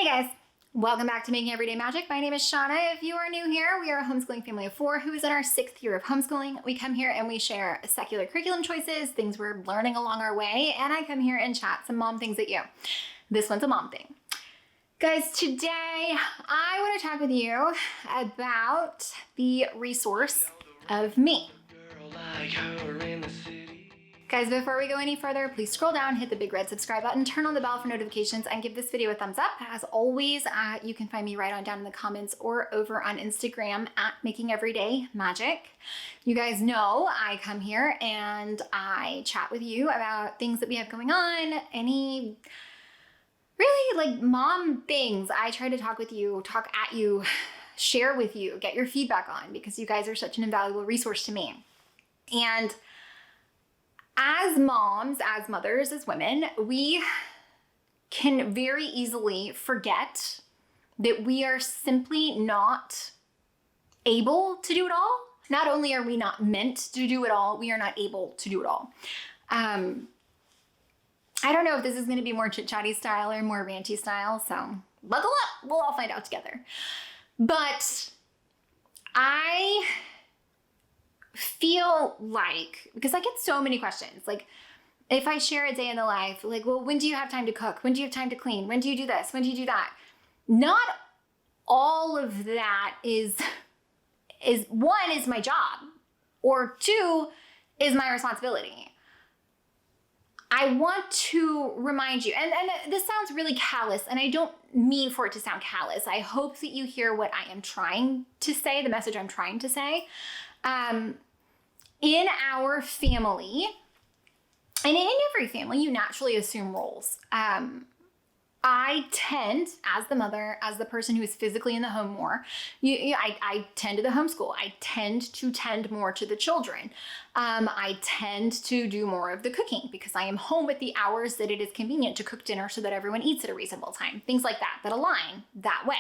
Hey guys, welcome back to Making Everyday Magic. My name is Shanna. If you are new here, we are a homeschooling family of 4 who is in our 6th year of homeschooling. We come here and we share secular curriculum choices, things we're learning along our way, and I come here and chat some mom things at you. This one's a mom thing. Guys, today I want to talk with you about the resource of me. Guys, before we go any further, please scroll down, hit the big red subscribe button, turn on the bell for notifications, and give this video a thumbs up. As always, you can find me right on down in the comments or over on Instagram at Making Everyday Magic. You guys know I come here and I chat with you about things that we have going on, any really like mom things. I try to talk with you, talk at you, share with you, get your feedback on, because you guys are such an invaluable resource to me. And as moms, as mothers, as women, we can very easily forget that we are simply not able to do it all. Not only are we not meant to do it all, we are not able to do it all. I don't know if this is going to be more chit-chatty style or more ranty style, so buckle up. We'll all find out together. But I feel like, because I get so many questions, like if I share a day in the life, like, well, when do you have time to cook? When do you have time to clean? When do you do this? When do you do that? Not all of that is one, is my job, or 2, is my responsibility. I want to remind you, and this sounds really callous, and I don't mean for it to sound callous. I hope that you hear what I am trying to say, the message I'm trying to say. In our family, and in every family, you naturally assume roles. I tend, as the mother, as the person who is physically in the home more, I tend to the homeschool. I tend to tend more to the children. I tend to do more of the cooking because I am home at the hours that it is convenient to cook dinner so that everyone eats at a reasonable time. Things like that align that way.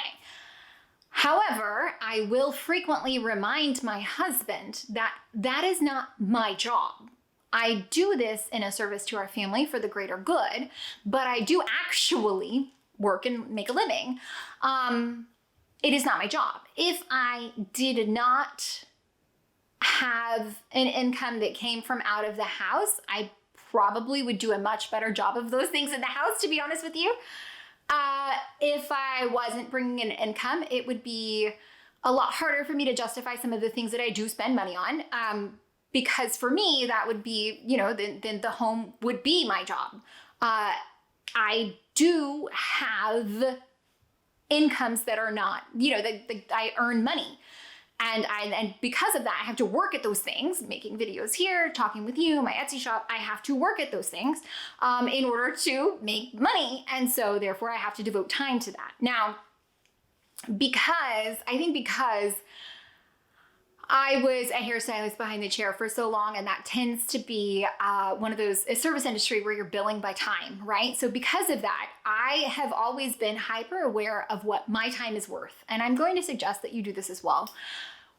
However, I will frequently remind my husband that that is not my job. I do this in a service to our family for the greater good, but I do actually work and make a living. It is not my job. If I did not have an income that came from out of the house, I probably would do a much better job of those things in the house, to be honest with you. If I wasn't bringing in income, it would be a lot harder for me to justify some of the things that I do spend money on. Because for me, that would be, then the home would be my job. I do have incomes that are not, I earn money. And because of that, I have to work at those things, making videos here, talking with you, my Etsy shop. I have to work at those things in order to make money. And so therefore I have to devote time to that. Now, because I was a hairstylist behind the chair for so long, and that tends to be one of those, a service industry where you're billing by time, right? So because of that, I have always been hyper aware of what my time is worth. And I'm going to suggest that you do this as well.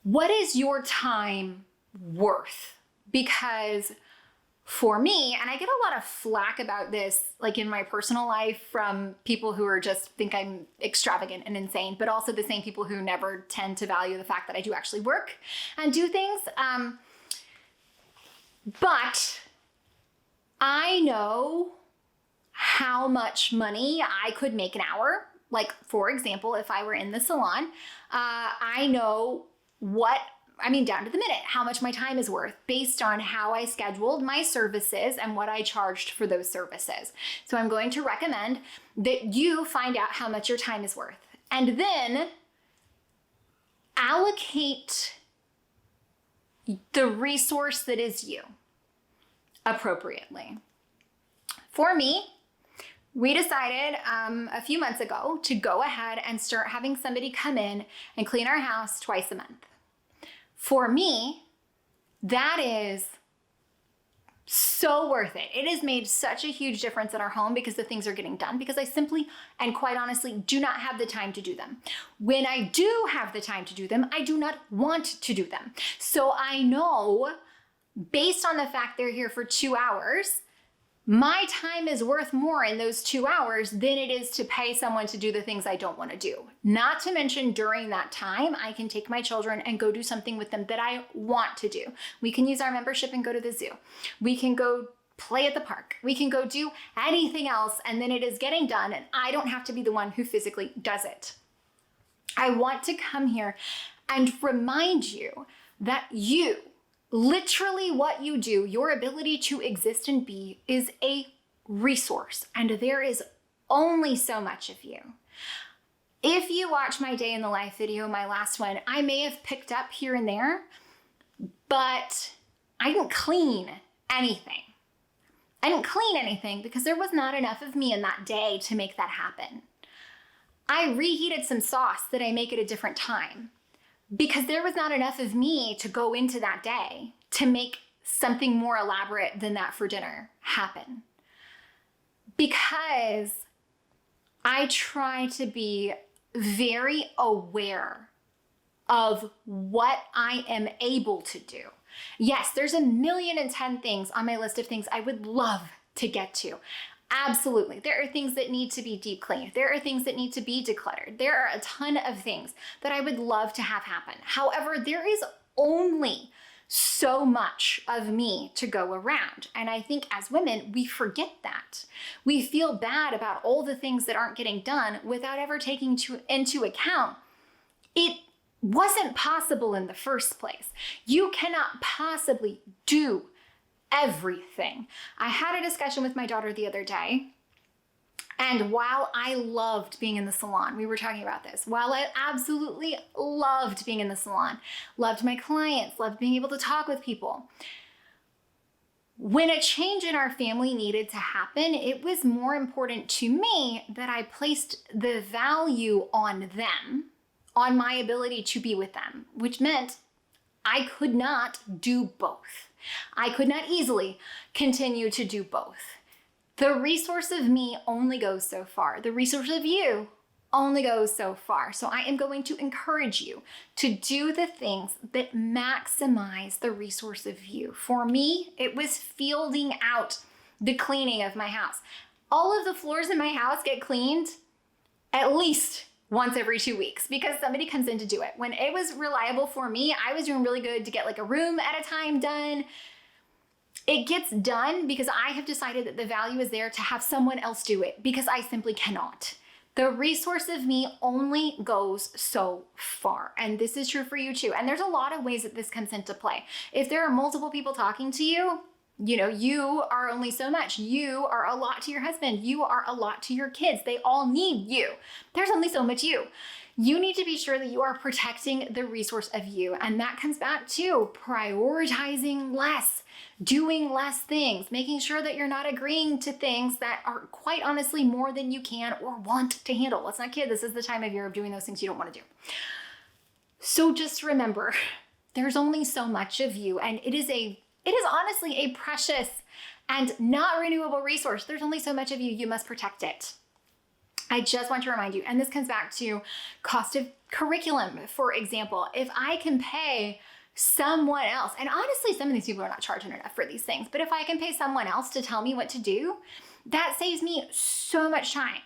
What is your time worth? Because for me, and I get a lot of flack about this, like in my personal life, from people who are just think I'm extravagant and insane, but also the same people who never tend to value the fact that I do actually work and do things. But I know how much money I could make an hour. Like, for example, if I were in the salon, I know down to the minute, how much my time is worth based on how I scheduled my services and what I charged for those services. So I'm going to recommend that you find out how much your time is worth and then allocate the resource that is you appropriately. For me, we decided a few months ago to go ahead and start having somebody come in and clean our house twice a month. For me, that is so worth it. It has made such a huge difference in our home because the things are getting done, because I simply and quite honestly do not have the time to do them. When I do have the time to do them, I do not want to do them. So I know, based on the fact they're here for 2 hours, My time is worth more in those 2 hours than it is to pay someone to do the things I don't want to do. Not to mention during that time, I can take my children and go do something with them that I want to do. We can use our membership and go to the zoo. We can go play at the park. We can go do anything else, and then it is getting done, and I don't have to be the one who physically does it. I want to come here and remind you that you, literally what you do, your ability to exist and be, is a resource, and there is only so much of you. If you watch my day in the life video, my last one, I may have picked up here and there, but I didn't clean anything. I didn't clean anything because there was not enough of me in that day to make that happen. I reheated some sauce that I make at a different time because there was not enough of me to go into that day to make something more elaborate than that for dinner happen. Because I try to be very aware of what I am able to do. Yes, there's 1,000,010 things on my list of things I would love to get to. Absolutely. There are things that need to be deep cleaned. There are things that need to be decluttered. There are a ton of things that I would love to have happen. However, there is only so much of me to go around. And I think as women, we forget that. We feel bad about all the things that aren't getting done without ever taking into account it wasn't possible in the first place. You cannot possibly do everything. I had a discussion with my daughter the other day, and while I loved being in the salon, we were talking about this, while I absolutely loved being in the salon, loved my clients, loved being able to talk with people, when a change in our family needed to happen, it was more important to me that I placed the value on them, on my ability to be with them, which meant I could not do both. I could not easily continue to do both. The resource of me only goes so far. The resource of you only goes so far. So I am going to encourage you to do the things that maximize the resource of you. For me, it was fielding out the cleaning of my house. All of the floors in my house get cleaned at least once every 2 weeks because somebody comes in to do it. When it was reliable for me, I was doing really good to get like a room at a time done. It gets done because I have decided that the value is there to have someone else do it because I simply cannot. The resource of me only goes so far. And this is true for you too. And there's a lot of ways that this comes into play. If there are multiple people talking to you, you are only so much. You are a lot to your husband. You are a lot to your kids. They all need you. There's only so much you. You need to be sure that you are protecting the resource of you. And that comes back to prioritizing less, doing less things, making sure that you're not agreeing to things that are quite honestly more than you can or want to handle. Let's not kid, this is the time of year of doing those things you don't want to do. So just remember, there's only so much of you, and it is honestly a precious and not renewable resource. There's only so much of you. You must protect it. I just want to remind you, and this comes back to cost of curriculum, for example. If I can pay someone else, and honestly, some of these people are not charging enough for these things, but if I can pay someone else to tell me what to do, that saves me so much time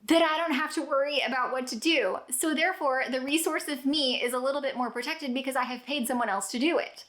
that I don't have to worry about what to do. So therefore, the resource of me is a little bit more protected because I have paid someone else to do it.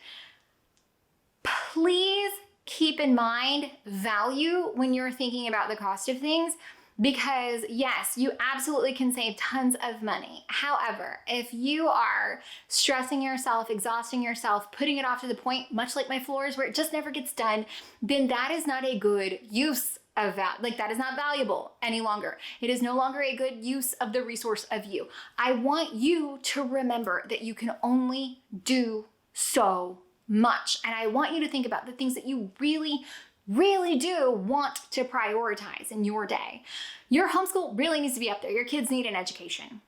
Please keep in mind value when you're thinking about the cost of things, because yes, you absolutely can save tons of money. However, if you are stressing yourself, exhausting yourself, putting it off to the point, much like my floors, where it just never gets done, then that is not a good use of that. Like, that is not valuable any longer. It is no longer a good use of the resource of you. I want you to remember that you can only do so much. And I want you to think about the things that you really do want to prioritize in your day. Your homeschool really needs to be up there. Your kids need an education.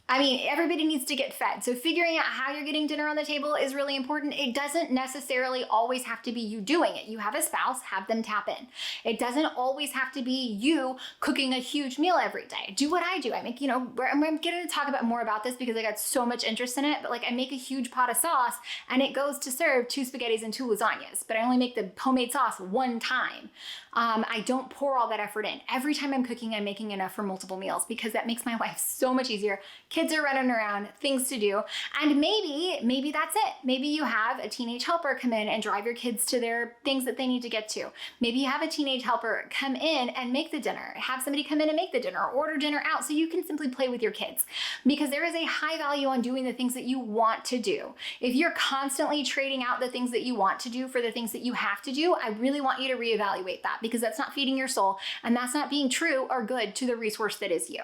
I mean, everybody needs to get fed. So figuring out how you're getting dinner on the table is really important. It doesn't necessarily always have to be you doing it. You have a spouse, have them tap in. It doesn't always have to be you cooking a huge meal every day. Do what I do. I make, I'm going to talk about more about this because I got so much interest in it, but like I make a huge pot of sauce and it goes to serve 2 spaghettis and 2 lasagnas, but I only make the homemade sauce one time. I don't pour all that effort in. Every time I'm cooking, I'm making enough for multiple meals because that makes my life so much easier. Kids are running around, things to do. And maybe that's it. Maybe you have a teenage helper come in and drive your kids to their things that they need to get to. Maybe you have a teenage helper come in and make the dinner. Have somebody come in and make the dinner, or order dinner out so you can simply play with your kids. Because there is a high value on doing the things that you want to do. If you're constantly trading out the things that you want to do for the things that you have to do, I really want you to reevaluate that, because that's not feeding your soul and that's not being true or good to the resource that is you.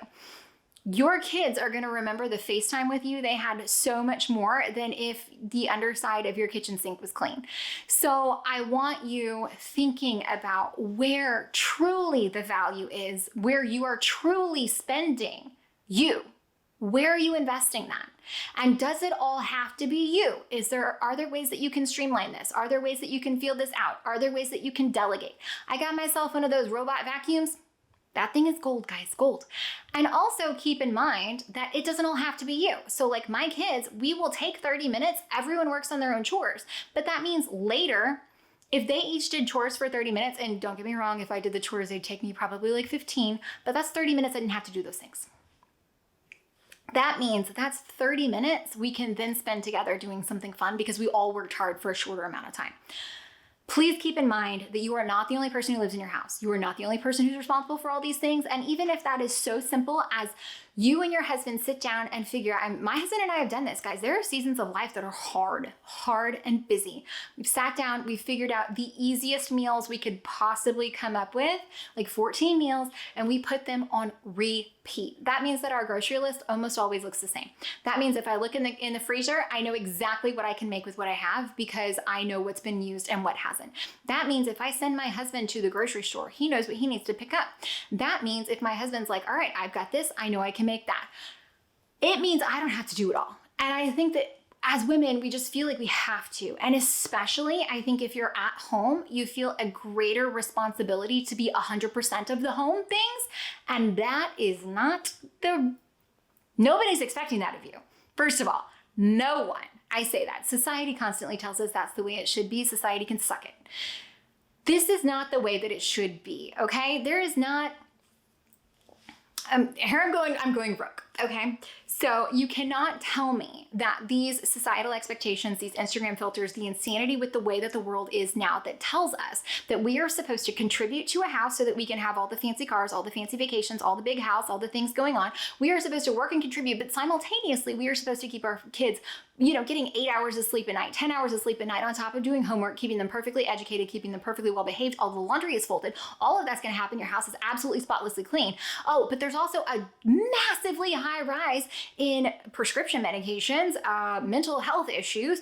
Your kids are going to remember the FaceTime with you they had so much more than if the underside of your kitchen sink was clean. So I want you thinking about where truly the value is, where you are truly spending you. Where are you investing that? And does it all have to be you? Are there ways that you can streamline this? Are there ways that you can feel this out? Are there ways that you can delegate? I got myself one of those robot vacuums. That thing is gold, guys, gold. And also keep in mind that it doesn't all have to be you. So like my kids, we will take 30 minutes. Everyone works on their own chores. But that means later, if they each did chores for 30 minutes, and don't get me wrong, if I did the chores, they'd take me probably like 15, but that's 30 minutes I didn't have to do those things. That means that's 30 minutes we can then spend together doing something fun because we all worked hard for a shorter amount of time. Please keep in mind that you are not the only person who lives in your house. You are not the only person who's responsible for all these things. And even if that is so simple as you and your husband sit down and figure out, my husband and I have done this, guys. There are seasons of life that are hard and busy. We've sat down, we've figured out the easiest meals we could possibly come up with, like 14 meals, and we put them on repeat. That means that our grocery list almost always looks the same. That means if I look in the freezer, I know exactly what I can make with what I have because I know what's been used and what hasn't. That means if I send my husband to the grocery store, he knows what he needs to pick up. That means if my husband's like, all right, I've got this, I know I can make that. It means I don't have to do it all. And I think that as women, we just feel like we have to. And especially, I think if you're at home, you feel a greater responsibility to be 100% of the home things. And that is nobody's expecting that of you. First of all, no one. I say that. Society constantly tells us that's the way it should be. Society can suck it. This is not the way that it should be, okay? There is not, here I'm going broke, okay? So you cannot tell me that these societal expectations, these Instagram filters, the insanity with the way that the world is now that tells us that we are supposed to contribute to a house so that we can have all the fancy cars, all the fancy vacations, all the big house, all the things going on. We are supposed to work and contribute, but simultaneously we are supposed to keep our kids, getting 8 hours of sleep a night, 10 hours of sleep a night on top of doing homework, keeping them perfectly educated, keeping them perfectly well behaved. All the laundry is folded. All of that's going to happen. Your house is absolutely spotlessly clean. Oh, but there's also a massively high rise in prescription medications, mental health issues.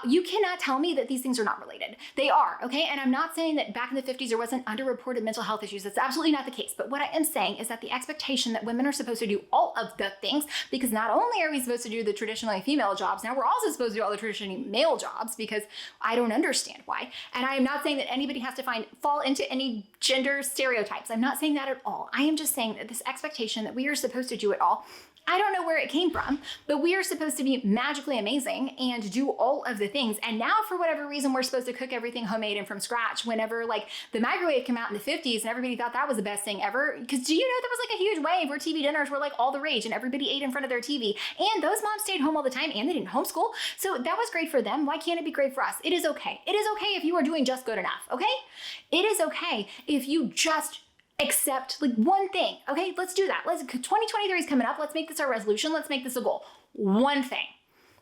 You cannot tell me that these things are not related. They are, okay? And I'm not saying that back in the 50s there wasn't underreported mental health issues. That's absolutely not the case. But what I am saying is that the expectation that women are supposed to do all of the things, because not only are we supposed to do the traditionally female jobs, now we're also supposed to do all the traditionally male jobs, because I don't understand why. And I am not saying that anybody has to fall into any gender stereotypes. I'm not saying that at all. I am just saying that this expectation that we are supposed to do it all, I don't know where it came from, but we are supposed to be magically amazing and do all of the things. And now for whatever reason, we're supposed to cook everything homemade and from scratch whenever like the microwave came out in the 50s and everybody thought that was the best thing ever. Because do you know there was like a huge wave where TV dinners were like all the rage and everybody ate in front of their TV, and those moms stayed home all the time and they didn't homeschool. So that was great for them. Why can't it be great for us? It is okay. It is okay if you are doing just good enough, okay? It is okay if you just accept like one thing. Okay, let's do that. 2023 is coming up. Let's make this our resolution. Let's make this a goal. One thing.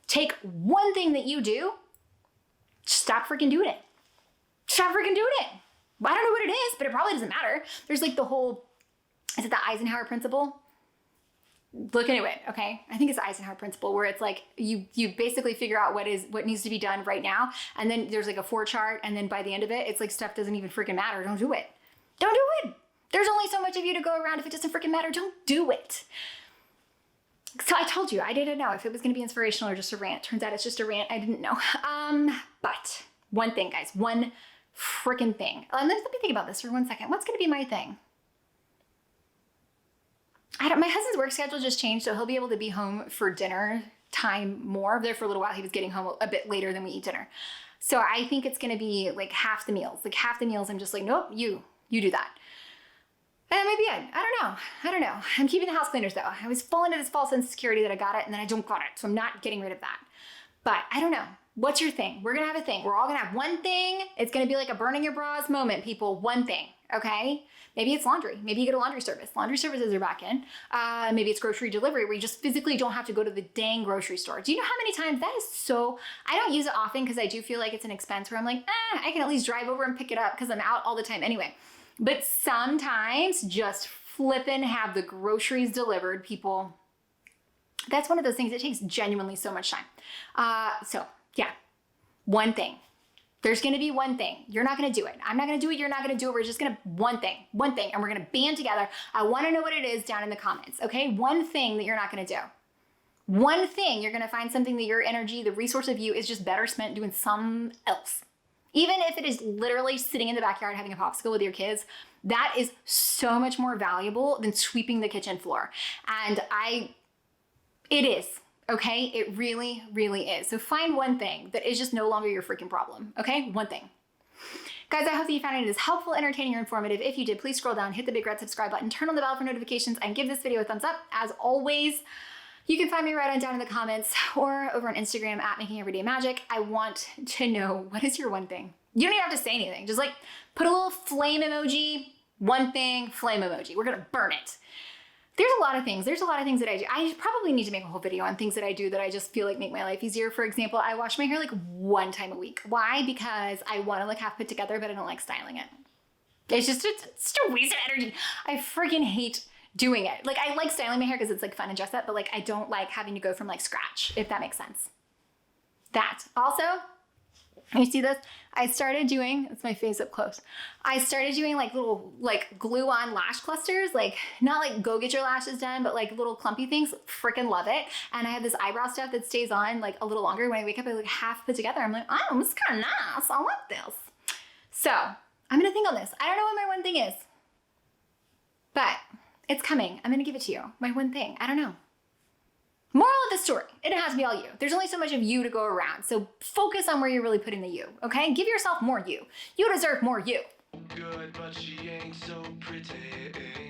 Take one thing that you do. Stop freaking doing it. Stop freaking doing it. I don't know what it is, but it probably doesn't matter. There's like the whole, is it the Eisenhower principle? Look into it, okay? I think it's the Eisenhower principle, where it's like you basically figure out what needs to be done right now, and then there's like a 4 chart, and then by the end of it, it's like stuff doesn't even freaking matter. Don't do it. Don't do it. There's only so much of you to go around. If it doesn't freaking matter, don't do it. So I told you, I didn't know if it was going to be inspirational or just a rant. Turns out it's just a rant. I didn't know. But one thing, guys, one freaking thing. Let me think about this for 1 second. What's going to be my thing? My husband's work schedule just changed, so he'll be able to be home for dinner time more. There for a little while, he was getting home a bit later than we eat dinner. So I think it's going to be like half the meals. Like half the meals, I'm just like, nope, you do that. And that might be it. I don't know. I'm keeping the house cleaners though. I was falling into this false sense of security that I got it and then I don't got it. So I'm not getting rid of that. But I don't know. What's your thing? We're going to have a thing. We're all going to have one thing. It's going to be like a burning your bras moment, people. One thing. Okay? Maybe it's laundry. Maybe you get a laundry service. Laundry services are back in. Maybe it's grocery delivery where you just physically don't have to go to the dang grocery store. Do you know how many times that is so, I don't use it often because I do feel like it's an expense where I'm like, I can at least drive over and pick it up because I'm out all the time anyway. But sometimes just flippin' have the groceries delivered, people. That's one of those things that takes genuinely so much time. So yeah, one thing. There's going to be one thing. You're not going to do it. I'm not going to do it. You're not going to do it. We're just going to one thing, and we're going to band together. I want to know what it is down in the comments. Okay. One thing that you're not going to do. One thing, you're going to find something that your energy, the resource of you is just better spent doing something else. Even if it is literally sitting in the backyard having a popsicle with your kids, that is so much more valuable than sweeping the kitchen floor. And it is, okay? It really, really is. So find one thing that is just no longer your freaking problem, okay? One thing. Guys, I hope that you found it as helpful, entertaining, or informative. If you did, please scroll down, hit the big red subscribe button, turn on the bell for notifications, and give this video a thumbs up. As always, you can find me right on down in the comments or over on Instagram at Making Everyday Magic. I want to know, what is your one thing? You don't even have to say anything. Just like put a little flame emoji, one thing, flame emoji. We're gonna burn it. There's a lot of things. There's a lot of things that I do. I probably need to make a whole video on things that I do that I just feel like make my life easier. For example, I wash my hair like one time a week. Why? Because I want to look half put together, but I don't like styling it. It's just a waste of energy. I freaking hate doing it. Like I like styling my hair because it's like fun and dress up, but like I don't like having to go from like scratch, if that makes sense. That. Also, you see this? I started doing, it's my face up close. I started doing like little like glue on lash clusters, like not like go get your lashes done, but like little clumpy things. Freaking love it. And I have this eyebrow stuff that stays on like a little longer. When I wake up, I look half put together. I'm like, oh, this is kind of nice. I like this. So I'm going to think on this. I don't know what my one thing is, but it's coming. I'm going to give it to you. My one thing. I don't know. Moral of the story, it has to be all you. There's only so much of you to go around. So focus on where you're really putting the you, okay? Give yourself more you. You deserve more you. Good, but she ain't so pretty.